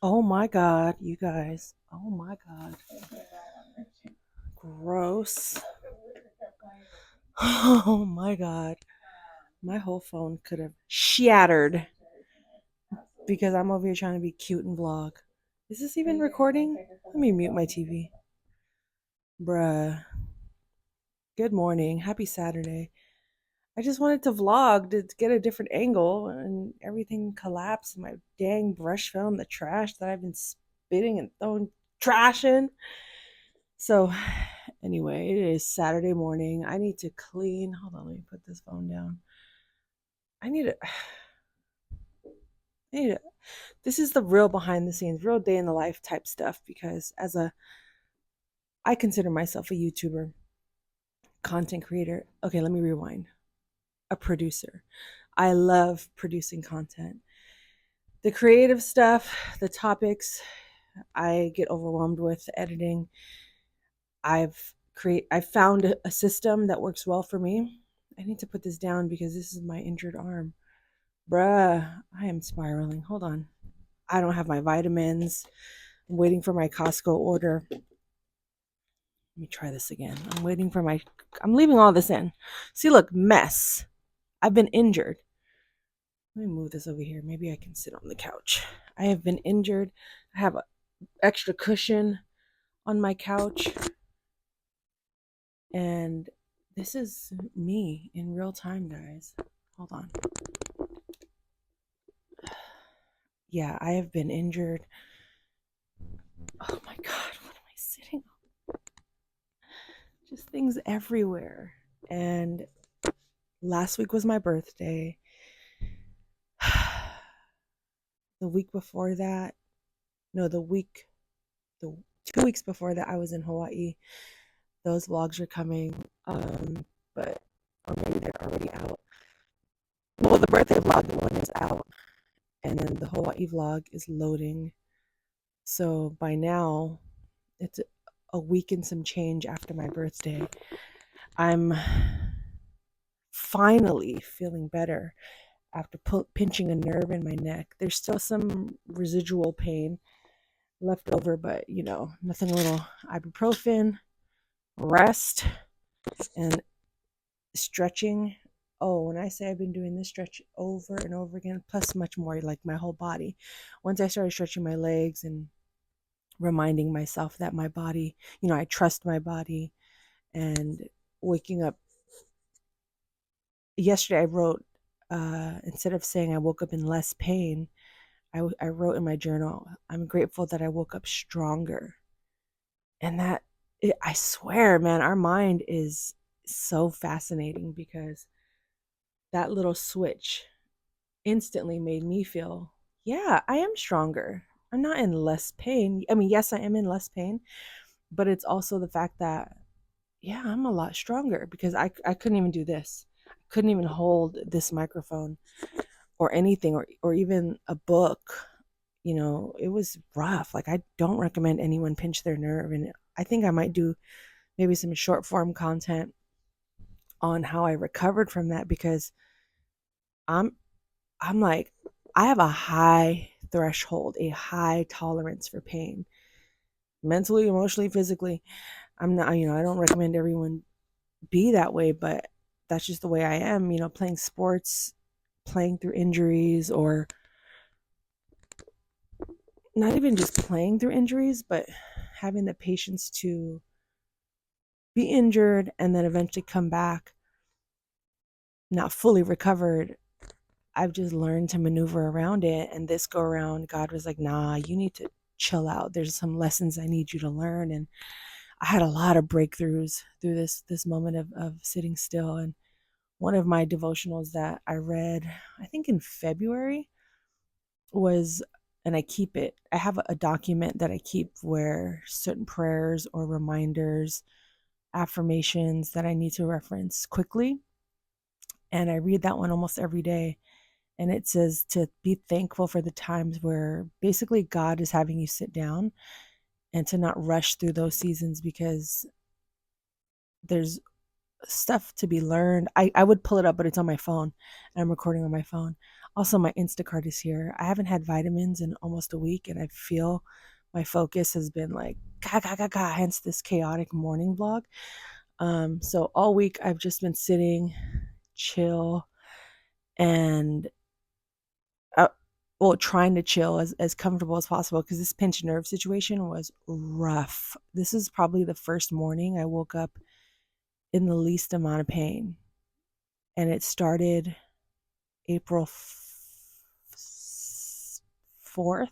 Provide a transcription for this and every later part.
Oh my God, you guys. Oh my God. Gross. Oh my God. My whole phone could have shattered because I'm over here trying to be cute and vlog. Is this even recording? Let me mute my TV. Bruh. Good morning. Happy Saturday. I just wanted to vlog to get a different angle and everything collapsed. My dang brush fell in the trash that I've been spitting and throwing trash in. So, anyway, it is Saturday morning. I need to clean. Hold on, let me put this phone down. I need to. I need to this is the real behind the scenes, real day in the life type stuff because I consider myself a YouTuber, content creator. Okay, let me rewind. A producer. I love producing content. The creative stuff, the topics, I get overwhelmed with editing. I've found a system that works well for me. I need to put this down because this is my injured arm. Bruh, I am spiraling. Hold on. I don't have my vitamins. I'm waiting for my Costco order. Let me try this again. I'm leaving all this in. See, look, mess. I've been injured. Let me move this over here. Maybe I can sit on the couch. I have been injured. I have an extra cushion on my couch. And this is me in real time, guys. Hold on. Yeah, I have been injured. Oh my God, what am I sitting on? Just things everywhere. And last week was my birthday. The week before that, no, the 2 weeks before that, I was in Hawaii. Those vlogs are coming, but or maybe they're already out. Well, the birthday vlog, the one is out, and then the Hawaii vlog is loading. So by now, it's a week and some change after my birthday. I'm finally feeling better after pinching a nerve in my neck. There's still some residual pain left over, but nothing. A little ibuprofen, rest, and stretching. Oh, when I say I've been doing this stretch over and over again, plus much more, like my whole body. Once I started stretching my legs and reminding myself that my body, I trust my body, and waking up. Yesterday, I wrote, instead of saying I woke up in less pain, I wrote in my journal, I'm grateful that I woke up stronger. And I swear, man, our mind is so fascinating because that little switch instantly made me feel, yeah, I am stronger. I'm not in less pain. I mean, yes, I am in less pain, but it's also the fact that, yeah, I'm a lot stronger because I couldn't even do this. I couldn't even hold this microphone or anything, or even a book. It was rough. Like, I don't recommend anyone pinch their nerve. And I think I might do maybe some short form content on how I recovered from that because I'm I'm like, I have a high threshold, a high tolerance for pain, mentally, emotionally, physically. I'm not, I don't recommend everyone be that way, but that's just the way I am, playing sports, playing through injuries, or not even just playing through injuries, but having the patience to be injured and then eventually come back not fully recovered. I've just learned to maneuver around it. And this go around, God was like, nah, you need to chill out. There's some lessons I need you to learn. And I had a lot of breakthroughs through this moment of sitting still. And one of my devotionals that I read, I think in February, was, and I keep it, I have a document that I keep where certain prayers or reminders, affirmations that I need to reference quickly. And I read that one almost every day. And it says to be thankful for the times where basically God is having you sit down and to not rush through those seasons because there's stuff to be learned. I would pull it up, but it's on my phone and I'm recording on my phone. Also, my Instacart is here. I haven't had vitamins in almost a week, and I feel my focus has been like, hence this chaotic morning vlog. So all week I've just been sitting, chill, and uh, well, trying to chill as comfortable as possible because this pinched nerve situation was rough. This is probably the first morning I woke up in the least amount of pain. And it started April 4th.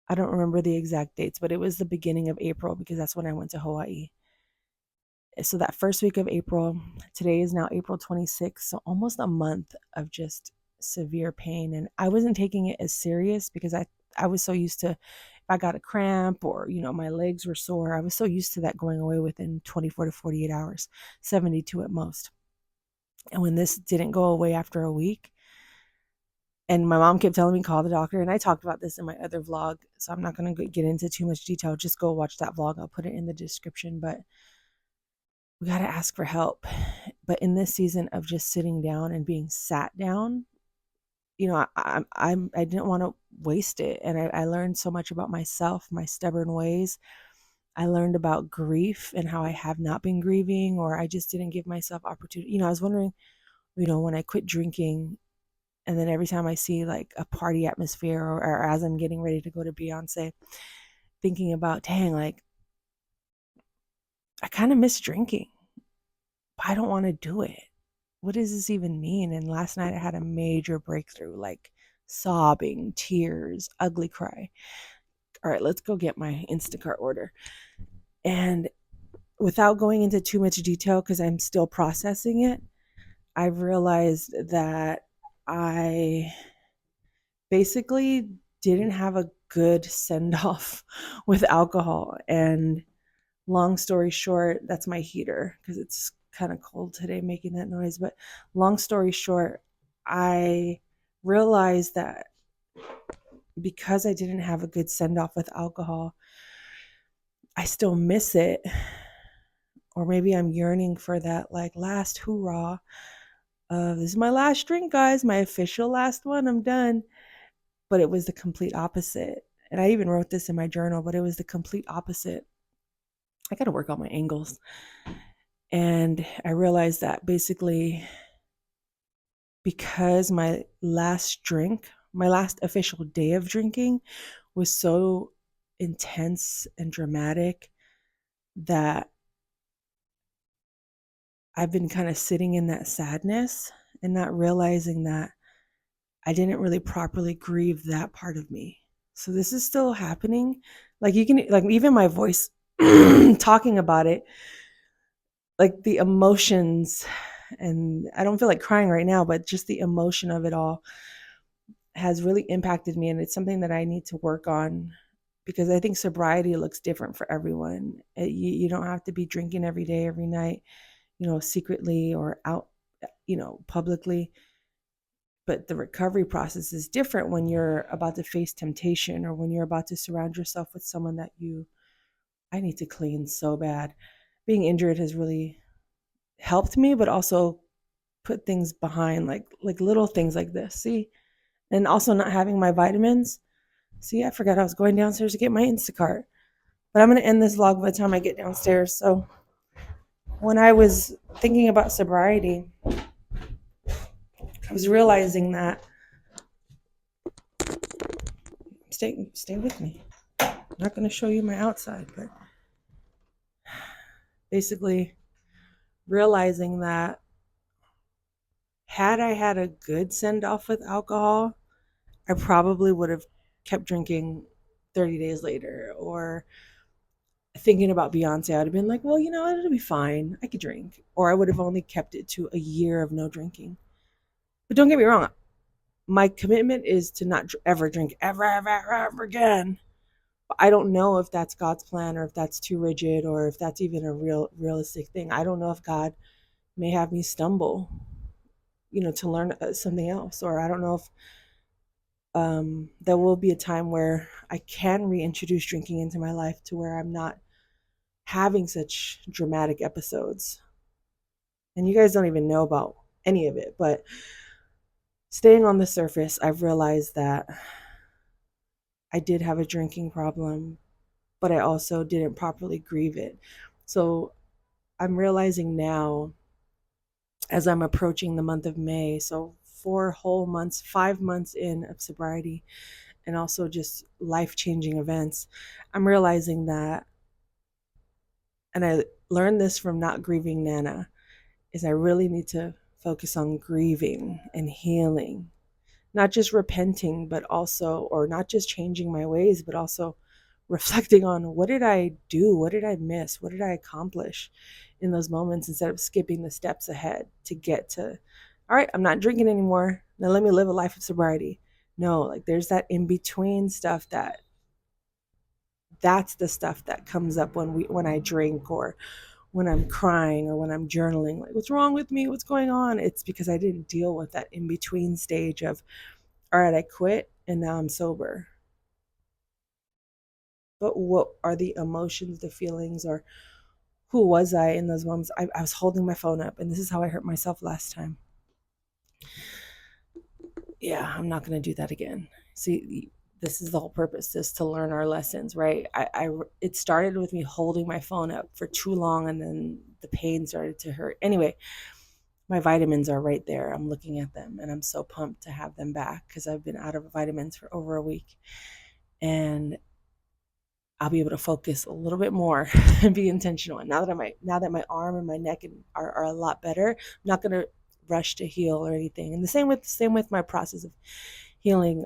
I don't remember the exact dates, but it was the beginning of April because that's when I went to Hawaii. So that first week of April, today is now April 26th, so almost a month of just severe pain. And I wasn't taking it as serious because I was so used to, if I got a cramp or, my legs were sore, I was so used to that going away within 24 to 48 hours, 72 at most. And when this didn't go away after a week, and my mom kept telling me, call the doctor. And I talked about this in my other vlog, so I'm not going to get into too much detail. Just go watch that vlog. I'll put it in the description. But we got to ask for help. But in this season of just sitting down and being sat down, I didn't want to waste it. And I learned so much about myself, my stubborn ways. I learned about grief and how I have not been grieving, or I just didn't give myself opportunity. I was wondering, when I quit drinking, and then every time I see like a party atmosphere, or as I'm getting ready to go to Beyoncé, thinking about, dang, like I kind of miss drinking, but I don't want to do it. What does this even mean? And last night I had a major breakthrough, like sobbing, tears, ugly cry. All right, let's go get my Instacart order. And without going into too much detail, because I'm still processing it, I've realized that I basically didn't have a good send off with alcohol. And long story short, that's my heater because it's kind of cold today making that noise. But long story short, I realized that because I didn't have a good send off with alcohol, I still miss it. Or maybe I'm yearning for that like last hoorah. This is my last drink, guys, my official last one. I'm done. But it was the complete opposite. And I even wrote this in my journal, but it was the complete opposite. I got to work on my angles. And I realized that basically because my last official day of drinking was so intense and dramatic that I've been kind of sitting in that sadness and not realizing that I didn't really properly grieve that part of me. So this is still happening. Like even my voice talking about it, like the emotions, and I don't feel like crying right now, but just the emotion of it all has really impacted me. And it's something that I need to work on because I think sobriety looks different for everyone. You don't have to be drinking every day, every night, secretly or out, publicly. But the recovery process is different when you're about to face temptation or when you're about to surround yourself with someone that I need to clean so bad. Being injured has really helped me, but also put things behind, like little things like this. See? And also not having my vitamins. See, I forgot I was going downstairs to get my Instacart. But I'm going to end this vlog by the time I get downstairs. So when I was thinking about sobriety, I was realizing that, stay with me. I'm not going to show you my outside, but basically realizing that had I had a good send off with alcohol, I probably would have kept drinking 30 days later. Or thinking about Beyoncé, I would have been like, well, it'll be fine. I could drink. Or I would have only kept it to a year of no drinking. But don't get me wrong. My commitment is to not ever drink ever again. But I don't know if that's God's plan or if that's too rigid or if that's even a realistic thing. I don't know if God may have me stumble, to learn something else. Or I don't know if there will be a time where I can reintroduce drinking into my life to where I'm not having such dramatic episodes. And you guys don't even know about any of it, but Staying on the surface, I've realized that I did have a drinking problem, but I also didn't properly grieve it. So I'm realizing now, as I'm approaching the month of May, so 4 whole months, 5 months in of sobriety, and also just life changing events, I'm realizing that, and I learned this from not grieving Nana, is I really need to focus on grieving and healing, not just repenting, but also, or not just changing my ways, but also reflecting on what did I do? What did I miss? What did I accomplish in those moments, instead of skipping the steps ahead to get to, all right, I'm not drinking anymore. Now let me live a life of sobriety. No, like there's that in between stuff, that's the stuff that comes up when I drink, or when I'm crying, or when I'm journaling, like what's wrong with me? What's going on? It's because I didn't deal with that in between stage of, all right, I quit and now I'm sober. But what are the emotions, the feelings, or who was I in those moments? I was holding my phone up, and this is how I hurt myself last time. Yeah, I'm not going to do that again. See, this is the whole purpose, is to learn our lessons, right? It started with me holding my phone up for too long, and then the pain started to hurt. Anyway, my vitamins are right there. I'm looking at them, and I'm so pumped to have them back because I've been out of vitamins for over a week. And I'll be able to focus a little bit more and be intentional. And now that my arm and my neck are a lot better, I'm not gonna rush to heal or anything. And the same with my process of healing,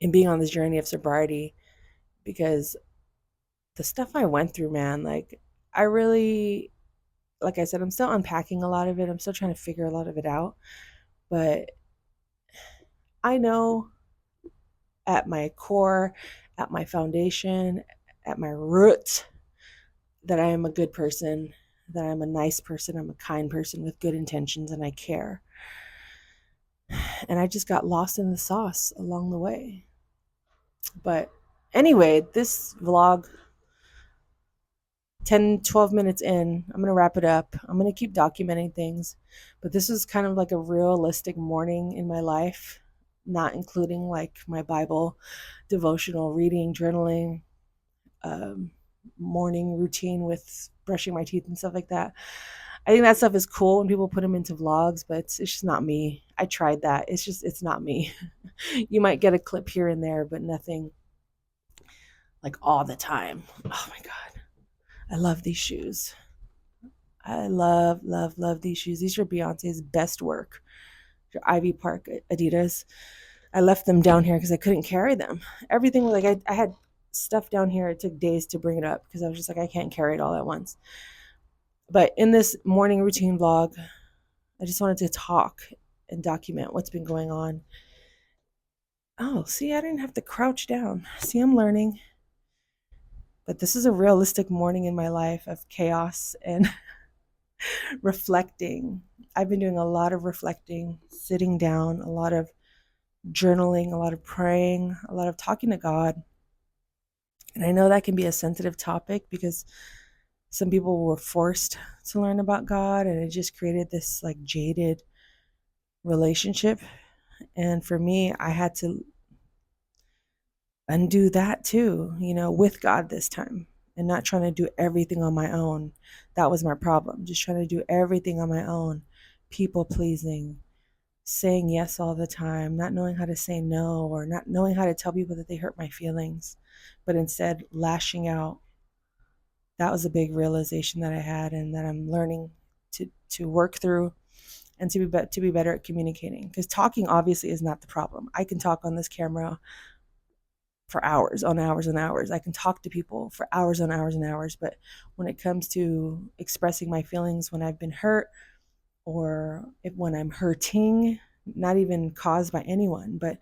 and being on this journey of sobriety, because the stuff I went through, man, like I really, like I said, I'm still unpacking a lot of it. I'm still trying to figure a lot of it out. But I know at my core, at my foundation, at my roots, that I am a good person, that I'm a nice person, I'm a kind person with good intentions, and I care. And I just got lost in the sauce along the way. But anyway, this vlog, 10, 12 minutes in, I'm going to wrap it up. I'm going to keep documenting things. But this is kind of like a realistic morning in my life, not including like my Bible, devotional reading, journaling, um, morning routine with brushing my teeth and stuff like that. I think that stuff is cool when people put them into vlogs, but it's just not me. I tried that. It's not me. You might get a clip here and there, but nothing like all the time. Oh my God. I love these shoes. I love, love, love these shoes. These are Beyonce's best work. They're Ivy Park Adidas. I left them down here because I couldn't carry them. Everything was like, I had stuff down here. It took days to bring it up because I was just like, I can't carry it all at once. But in this morning routine vlog, I just wanted to talk and document what's been going on. Oh, see, I didn't have to crouch down. See, I'm learning. But this is a realistic morning in my life of chaos and reflecting. I've been doing a lot of reflecting, sitting down, a lot of journaling, a lot of praying, a lot of talking to God. And I know that can be a sensitive topic because some people were forced to learn about God, and it just created this like jaded relationship. And for me, I had to undo that too, with God this time, and not trying to do everything on my own. That was my problem. Just trying to do everything on my own, people pleasing, saying yes all the time, not knowing how to say no, or not knowing how to tell people that they hurt my feelings, but instead lashing out. That was a big realization that I had, and that I'm learning to work through, and to be better at communicating. Because talking obviously is not the problem. I can talk on this camera for hours on hours and hours. I can talk to people for hours on hours and hours. But when it comes to expressing my feelings when I've been hurt, or when I'm hurting, not even caused by anyone, but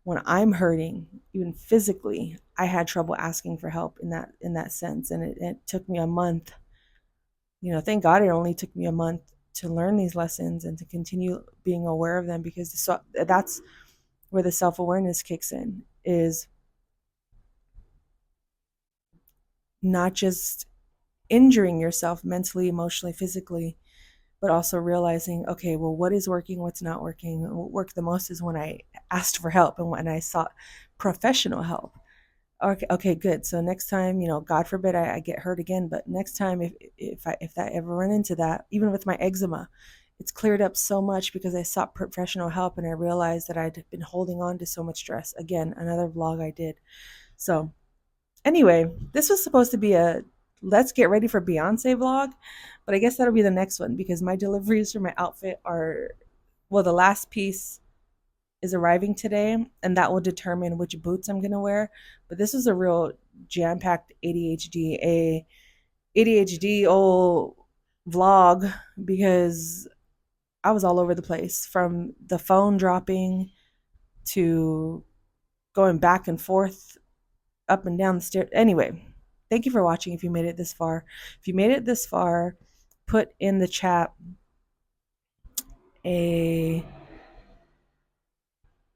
when I'm hurting, even physically, I had trouble asking for help in that sense. And it took me a month. Thank God it only took me a month to learn these lessons and to continue being aware of them, because that's where the self-awareness kicks in, is not just injuring yourself mentally, emotionally, physically, but also realizing, okay, well, what is working, what's not working. What worked the most is when I asked for help and when I sought professional help. Okay, good. So next time, God forbid I get hurt again, but next time, if I ever run into that, even with my eczema, it's cleared up so much because I sought professional help and I realized that I'd been holding on to so much stress. Again, another vlog I did. So anyway, this was supposed to be a let's get ready for Beyoncé vlog, but I guess that'll be the next one because my deliveries for my outfit are, well, the last piece is arriving today, and that will determine which boots I'm gonna wear. But this is a real jam-packed ADHD old vlog because I was all over the place from the phone dropping to going back and forth up and down the stairs. Anyway, thank you for watching if you made it this far. If you made it this far, put in the chat a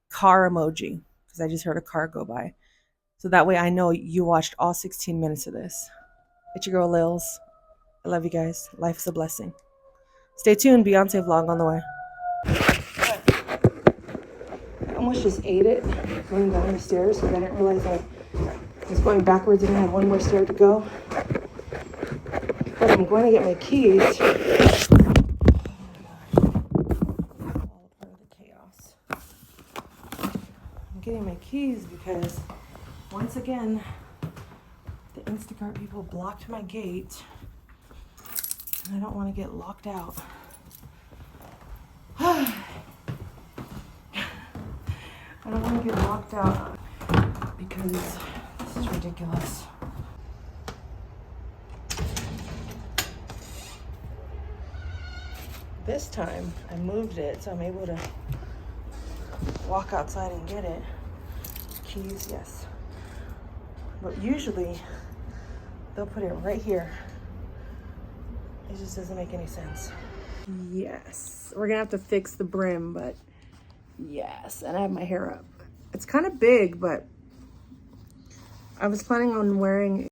car emoji because I just heard a car go by. So that way I know you watched all 16 minutes of this. It's your girl Lilz. I love you guys. Life is a blessing. Stay tuned. Beyoncé vlog on the way. I almost just ate it going down the stairs because I didn't realize I was going backwards and I had one more stair to go. But I'm going to get my keys. All a part of the chaos. I'm getting my keys because once again, the Instacart people blocked my gate and I don't want to get locked out. I don't want to get locked out because this is ridiculous. This time I moved it so I'm able to walk outside and get it. Keys, yes. But usually they'll put it right here. It just doesn't make any sense. Yes, we're gonna have to fix the brim, but yes, and I have my hair up. It's kind of big, but I was planning on wearing